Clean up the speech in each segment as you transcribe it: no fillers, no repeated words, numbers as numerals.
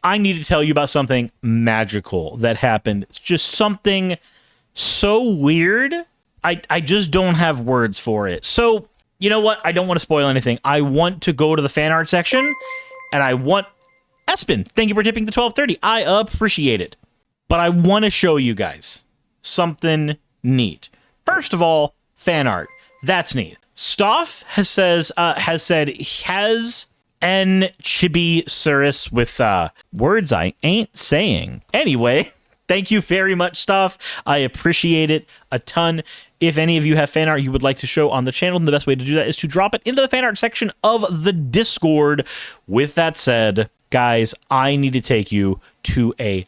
I need to tell you about something magical that happened. It's just something so weird. I just don't have words for it. So, you know what? I don't want to spoil anything. I want to go to the fan art section, and I want... Espen, thank you for tipping the 12.30. I appreciate it. But I want to show you guys something neat. First of all, fan art. That's neat. Stoff has said has an chibi Suris with words I ain't saying. Anyway, thank you very much, Stoff. I appreciate it a ton. If any of you have fan art you would like to show on the channel, then the best way to do that is to drop it into the fan art section of the Discord. With that said, guys, I need to take you to a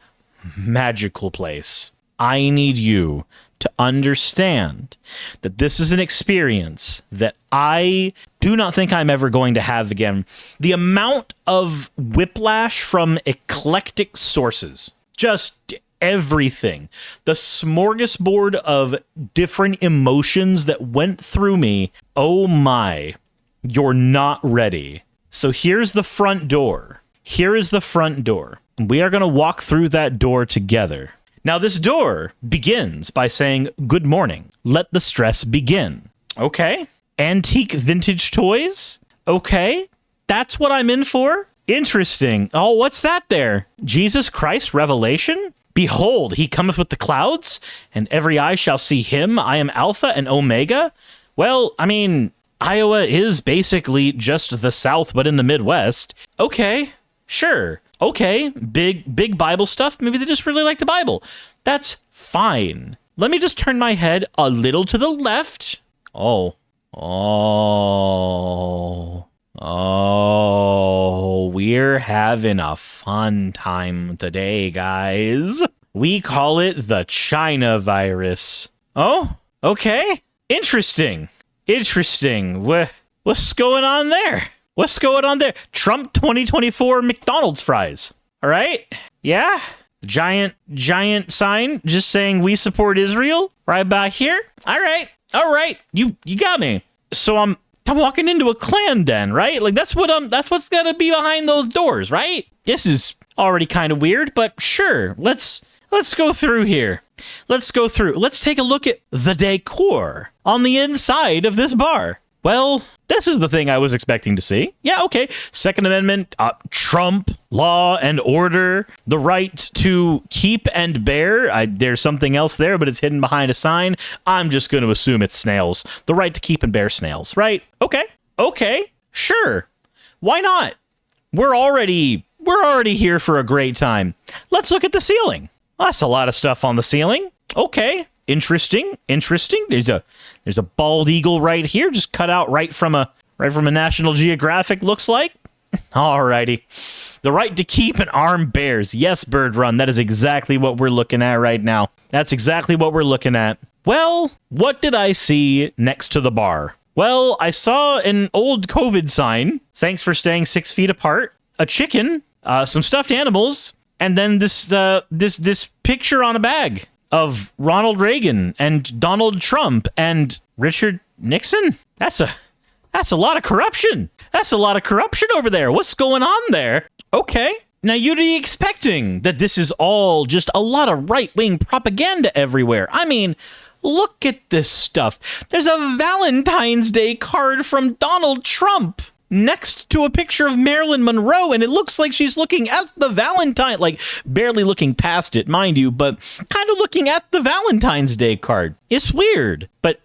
magical place. I need you to understand that this is an experience that I do not think I'm ever going to have again. The amount of whiplash from eclectic sources, just everything, the smorgasbord of different emotions that went through me. Oh my, you're not ready. So here's the front door. Here is the front door. And we are going to walk through that door together. Now, this door begins by saying, "Good morning. Let the stress begin." Okay. Antique vintage toys. Okay. That's what I'm in for. Interesting. Oh, what's that there? Jesus Christ Revelation? Behold, he cometh with the clouds, and every eye shall see him. I am Alpha and Omega. Well, I mean, Iowa is basically just the South, but in the Midwest. Okay. Sure. Okay, big Bible stuff. Maybe they just really like the Bible. That's fine. Let me just turn my head a little to the left. Oh, we're having a fun time today, guys. We call it the China virus. Oh, okay. Interesting. What's going on there? What's going on there? Trump 2024 McDonald's fries. All right? Yeah? Giant sign just saying we support Israel right back here. All right. You got me. So I'm walking into a clan den, right? Like that's what's gonna be behind those doors, right? This is already kind of weird, but sure. Let's go through here. Let's go through. Let's take a look at the decor on the inside of this bar. Well, this is the thing I was expecting to see. Yeah, okay. Second Amendment, Trump, law and order, the right to keep and bear. There's something else there, but it's hidden behind a sign. I'm just going to assume it's snails. The right to keep and bear snails, right? Okay. Sure. Why not? We're already here for a great time. Let's look at the ceiling. That's a lot of stuff on the ceiling. Okay. Interesting. There's a bald eagle right here, just cut out right from a National Geographic, looks like. Alrighty. The right to keep and arm bears. Yes, Bird Run. That is exactly what we're looking at right now. That's exactly what we're looking at. Well, what did I see next to the bar? Well, I saw an old COVID sign. Thanks for staying 6 feet apart. A chicken, some stuffed animals, and then this picture on a bag of Ronald Reagan and Donald Trump and Richard Nixon. That's a lot of corruption. That's a lot of corruption over there. What's going on there? Okay. Now you'd be expecting that this is all just a lot of right-wing propaganda everywhere. I mean, look at this stuff. There's a Valentine's Day card from Donald Trump next to a picture of Marilyn Monroe, and it looks like she's looking at the Valentine, like barely looking past it, mind you, but kind of looking at the Valentine's Day card. It's weird, but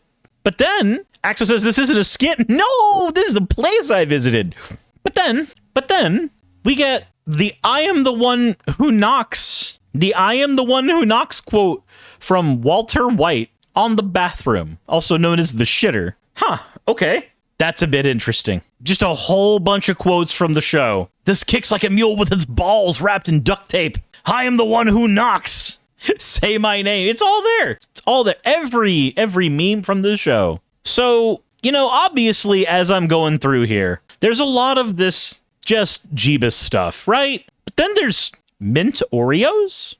then Axel says this isn't a skit. No, this is a place I visited. But then we get the "I am the one who knocks." The "I am the one who knocks" quote from Walter White on the bathroom, also known as the shitter. Huh, okay. That's a bit interesting. Just a whole bunch of quotes from the show. This kicks like a mule with its balls wrapped in duct tape. I am the one who knocks. Say my name. It's all there. It's all there. Every meme from the show. So, obviously, as I'm going through here, there's a lot of this just Jeebus stuff, right? But then there's mint Oreos?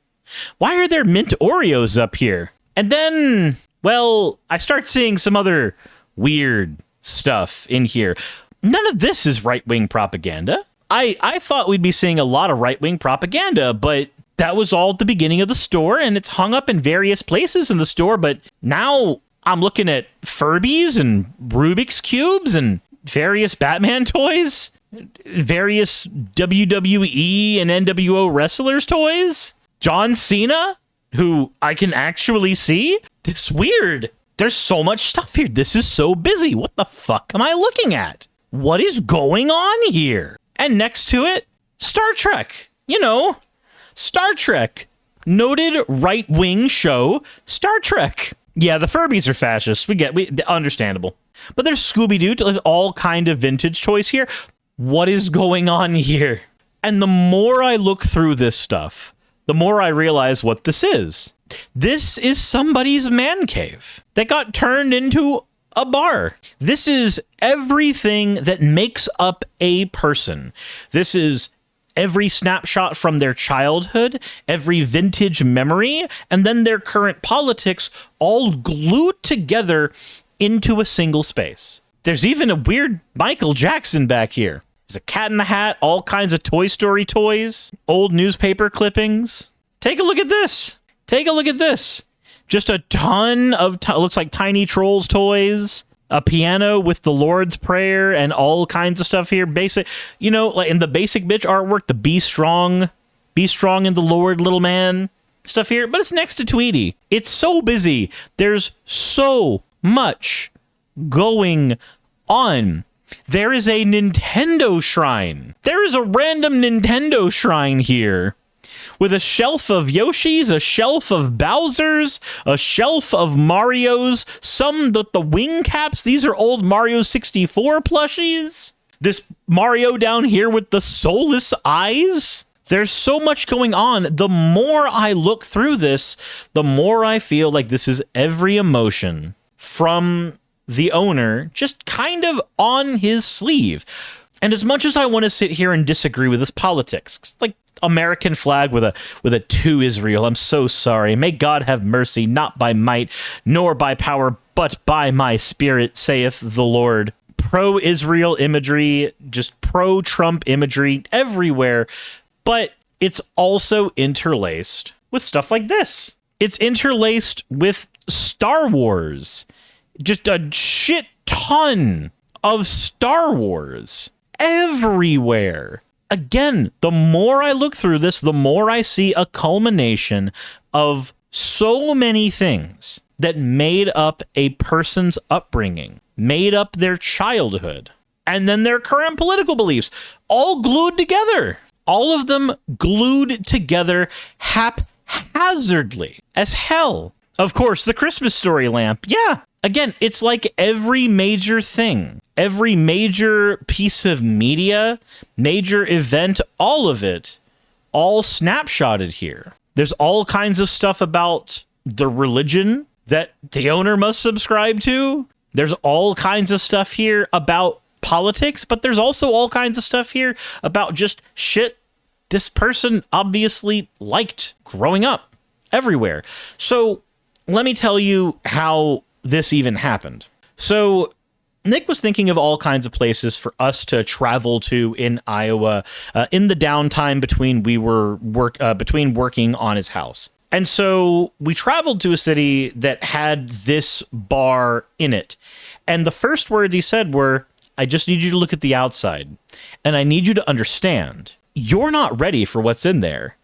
Why are there mint Oreos up here? And then, well, I start seeing some other weird stuff in here. None of this is right-wing propaganda. I thought we'd be seeing a lot of right-wing propaganda, but that was all at the beginning of the store, and it's hung up in various places in the store, but now I'm looking at Furbies and Rubik's Cubes and various Batman toys, various WWE and NWO wrestlers toys, John Cena, who I can actually see. It's weird. There's so much stuff here. This is so busy. What the fuck am I looking at? What is going on here? And next to it, Star Trek. You know, Star Trek. Noted right-wing show, Star Trek. Yeah, the Furbies are fascists. Understandable. But there's Scooby-Doo, all kind of vintage toys here. What is going on here? And the more I look through this stuff, the more I realize what this is. This is somebody's man cave that got turned into a bar. This is everything that makes up a person. This is every snapshot from their childhood, every vintage memory, and then their current politics, all glued together into a single space. There's even a weird Michael Jackson back here. There's a Cat in the Hat, all kinds of Toy Story toys, old newspaper clippings. Take a look at this. Take a look at this. Just a ton of, looks like Tiny Trolls toys, a piano with the Lord's Prayer and all kinds of stuff here. Basic, you know, like in the basic bitch artwork, the be strong in the Lord, little man stuff here. But it's next to Tweety. It's so busy. There's so much going on. There is a Nintendo shrine. There is a random Nintendo shrine here with a shelf of Yoshis, a shelf of Bowser's, a shelf of Mario's, some the wing caps. These are old Mario 64 plushies. This Mario down here with the soulless eyes. There's so much going on. The more I look through this, the more I feel like this is every emotion from the owner just kind of on his sleeve. And as much as I want to sit here and disagree with his politics, like American flag with a to Israel, I'm so sorry. May God have mercy, not by might, nor by power, but by my spirit, saith the Lord. Pro-Israel imagery, just pro-Trump imagery everywhere. But it's also interlaced with stuff like this. It's interlaced with Star Wars. Just a shit ton of Star Wars everywhere. Again, the more I look through this, the more I see a culmination of so many things that made up a person's upbringing, made up their childhood, and then their current political beliefs, all glued together. All of them glued together haphazardly as hell. Of course, the Christmas Story lamp. Yeah. Again, it's like every major thing, every major piece of media, major event, all of it, all snapshotted here. There's all kinds of stuff about the religion that the owner must subscribe to. There's all kinds of stuff here about politics, but there's also all kinds of stuff here about just shit this person obviously liked growing up everywhere. So let me tell you how this even happened. So Nick was thinking of all kinds of places for us to travel to in Iowa in the downtime between between working on his house. And so we traveled to a city that had this bar in it. And the first words he said were, I just need you to look at the outside. And I need you to understand, you're not ready for what's in there.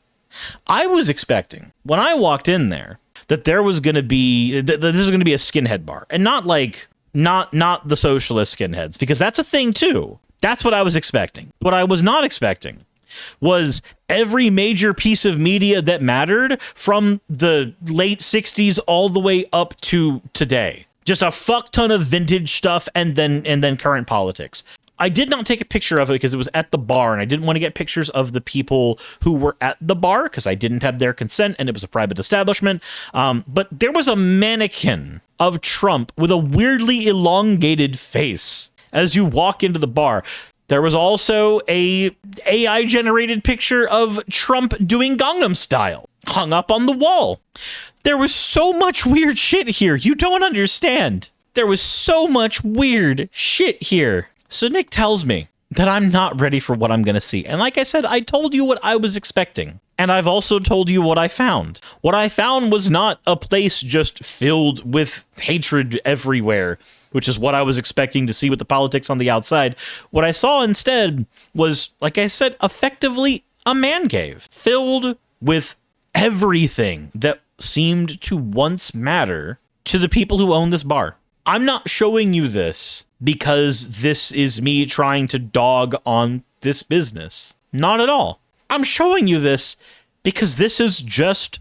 I was expecting, when I walked in there, that there was going to be, that this was going to be a skinhead bar. And not like, not the socialist skinheads, because that's a thing too. That's what I was expecting. What I was not expecting was every major piece of media that mattered from the late 60s all the way up to today. Just a fuck ton of vintage stuff and then current politics. I did not take a picture of it because it was at the bar, and I didn't want to get pictures of the people who were at the bar because I didn't have their consent and it was a private establishment. But there was a mannequin of Trump with a weirdly elongated face as you walk into the bar. There was also a AI-generated picture of Trump doing Gangnam Style hung up on the wall. There was so much weird shit here. You don't understand. There was so much weird shit here. So Nick tells me, that I'm not ready for what I'm going to see. And like I said, I told you what I was expecting. And I've also told you what I found. What I found was not a place just filled with hatred everywhere, which is what I was expecting to see with the politics on the outside. What I saw instead was, like I said, effectively a man cave filled with everything that seemed to once matter to the people who own this bar. I'm not showing you this because this is me trying to dog on this business. Not at all. I'm showing you this because this is just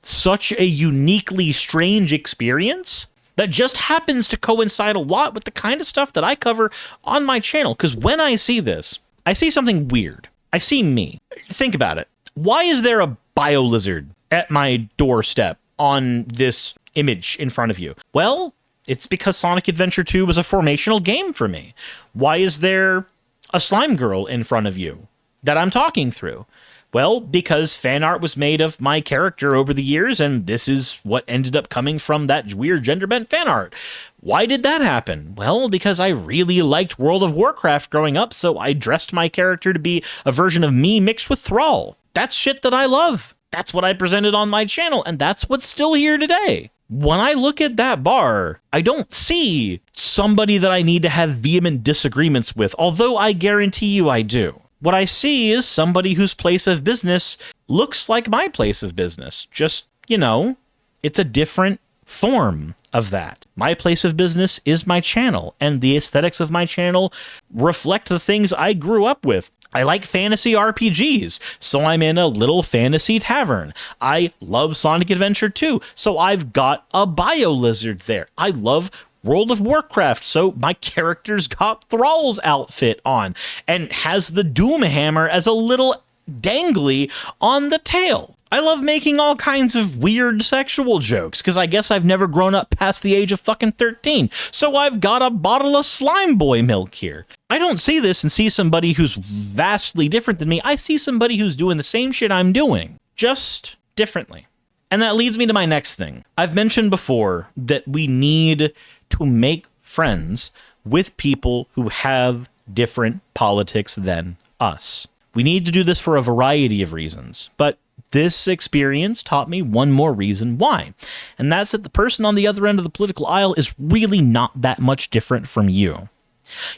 such a uniquely strange experience that just happens to coincide a lot with the kind of stuff that I cover on my channel. Because when I see this, I see something weird. I see me. Think about it. Why is there a biolizard at my doorstep on this image in front of you? Well, it's because Sonic Adventure 2 was a formational game for me. Why is there a slime girl in front of you that I'm talking through? Well, because fan art was made of my character over the years, and this is what ended up coming from that weird gender-bent fan art. Why did that happen? Well, because I really liked World of Warcraft growing up, so I dressed my character to be a version of me mixed with Thrall. That's shit that I love. That's what I presented on my channel, and that's what's still here today. When I look at that bar, I don't see somebody that I need to have vehement disagreements with, although I guarantee you I do. What I see is somebody whose place of business looks like my place of business. Just, it's a different form of that. My place of business is my channel, and the aesthetics of my channel reflect the things I grew up with. I like fantasy RPGs, so I'm in a little fantasy tavern. I love Sonic Adventure 2, so I've got a biolizard there. I love World of Warcraft, so my character's got Thrall's outfit on and has the Doomhammer as a little dangly on the tail. I love making all kinds of weird sexual jokes, because I guess I've never grown up past the age of fucking 13, so I've got a bottle of Slime Boy milk here. I don't see this and see somebody who's vastly different than me. I see somebody who's doing the same shit I'm doing, just differently. And that leads me to my next thing. I've mentioned before that we need to make friends with people who have different politics than us. We need to do this for a variety of reasons, but this experience taught me one more reason why, and that's that the person on the other end of the political aisle is really not that much different from you.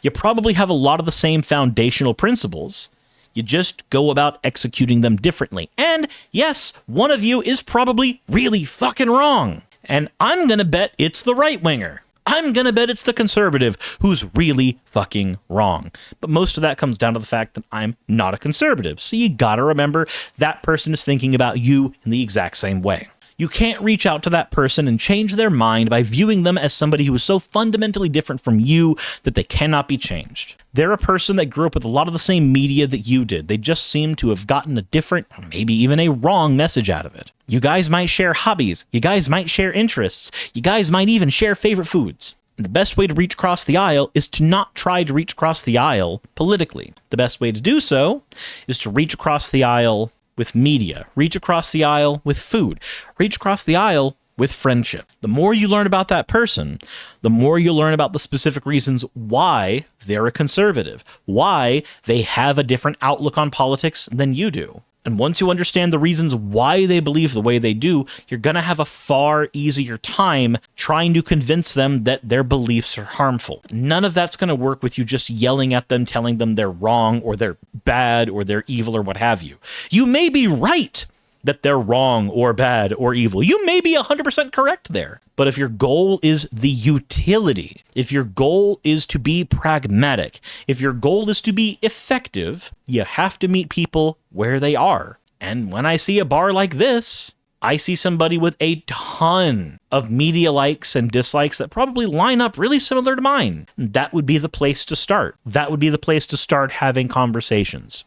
You probably have a lot of the same foundational principles. You just go about executing them differently. And yes, one of you is probably really fucking wrong. And I'm gonna bet it's the right-winger. I'm gonna bet it's the conservative who's really fucking wrong. But most of that comes down to the fact that I'm not a conservative. So you gotta remember that person is thinking about you in the exact same way. You can't reach out to that person and change their mind by viewing them as somebody who is so fundamentally different from you that they cannot be changed. They're a person that grew up with a lot of the same media that you did. They just seem to have gotten a different, or maybe even a wrong message out of it. You guys might share hobbies. You guys might share interests. You guys might even share favorite foods. And the best way to reach across the aisle is to not try to reach across the aisle politically. The best way to do so is to reach across the aisle with media, reach across the aisle with food, reach across the aisle with friendship. The more you learn about that person, the more you learn about the specific reasons why they're a conservative, why they have a different outlook on politics than you do. And once you understand the reasons why they believe the way they do, you're going to have a far easier time trying to convince them that their beliefs are harmful. None of that's going to work with you just yelling at them, telling them they're wrong or they're bad or they're evil or what have you. You may be right that they're wrong or bad or evil. You may be 100% correct there. But if your goal is the utility, if your goal is to be pragmatic, if your goal is to be effective, you have to meet people where they are. And when I see a bar like this, I see somebody with a ton of media likes and dislikes that probably line up really similar to mine. That would be the place to start. That would be the place to start having conversations.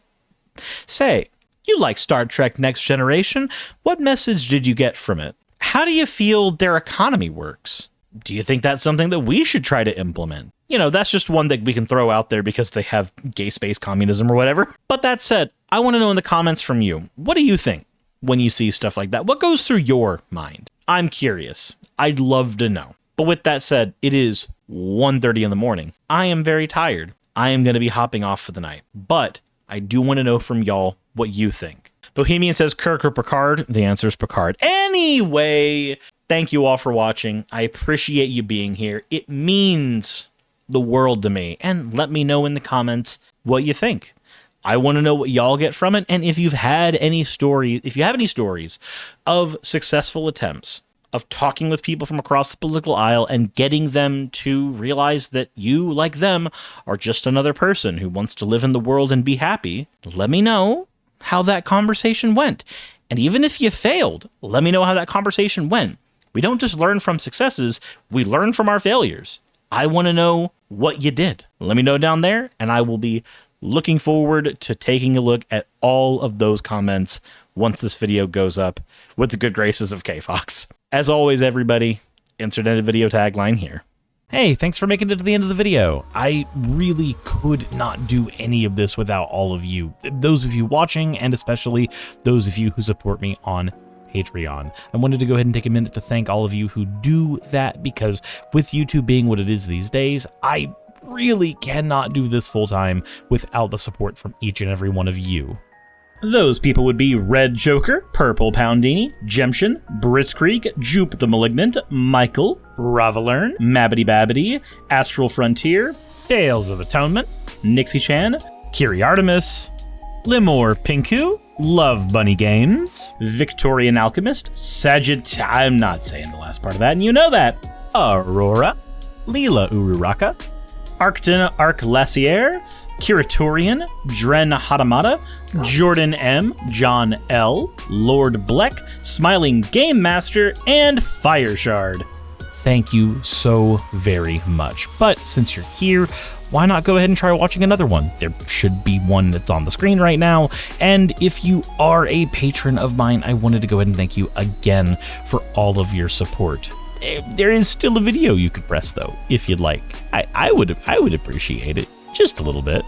Say, you like Star Trek Next Generation. What message did you get from it? How do you feel their economy works? Do you think that's something that we should try to implement? That's just one that we can throw out there because they have gay space communism or whatever. But that said, I want to know in the comments from you, what do you think when you see stuff like that? What goes through your mind? I'm curious. I'd love to know. But with that said, it is 1:30 in the morning. I am very tired. I am going to be hopping off for the night. But I do want to know from y'all what you think. Bohemian says Kirk or Picard. The answer is Picard. Anyway, thank you all for watching. I appreciate you being here. It means the world to me. And let me know in the comments what you think. I want to know what y'all get from it. And if you've had any stories, of successful attempts of talking with people from across the political aisle and getting them to realize that you, like them, are just another person who wants to live in the world and be happy, let me know how that conversation went. And even if you failed, let me know how that conversation went. We don't just learn from successes, we learn from our failures. I want to know what you did. Let me know down there, and I will be looking forward to taking a look at all of those comments once this video goes up with the good graces of K-Fox. As always, everybody, insert end of video tagline here. Hey, thanks for making it to the end of the video. I really could not do any of this without all of you. Those of you watching, and especially those of you who support me on Patreon. I wanted to go ahead and take a minute to thank all of you who do that, because with YouTube being what it is these days, I really cannot do this full time without the support from each and every one of you. Those people would be Red Joker, Purple Poundini, Jemshin, Britzkrieg, Jupe the Malignant, Michael, Ravalern, Mabbity Babbity, Astral Frontier, Tales of Atonement, Nixie Chan, Kiri Artemis, Limor Pinku, Love Bunny Games, Victorian Alchemist, I'm not saying the last part of that, and you know that, Aurora, Leela Ururaka, Arcton Arclacier, Kiratorian, Dren Hadamata, Jordan M, John L, Lord Bleck, Smiling Game Master, and Fire Shard. Thank you so very much. But since you're here, why not go ahead and try watching another one? There should be one that's on the screen right now. And if you are a patron of mine, I wanted to go ahead and thank you again for all of your support. There is still a video you could press though, if you'd like. I would appreciate it just a little bit.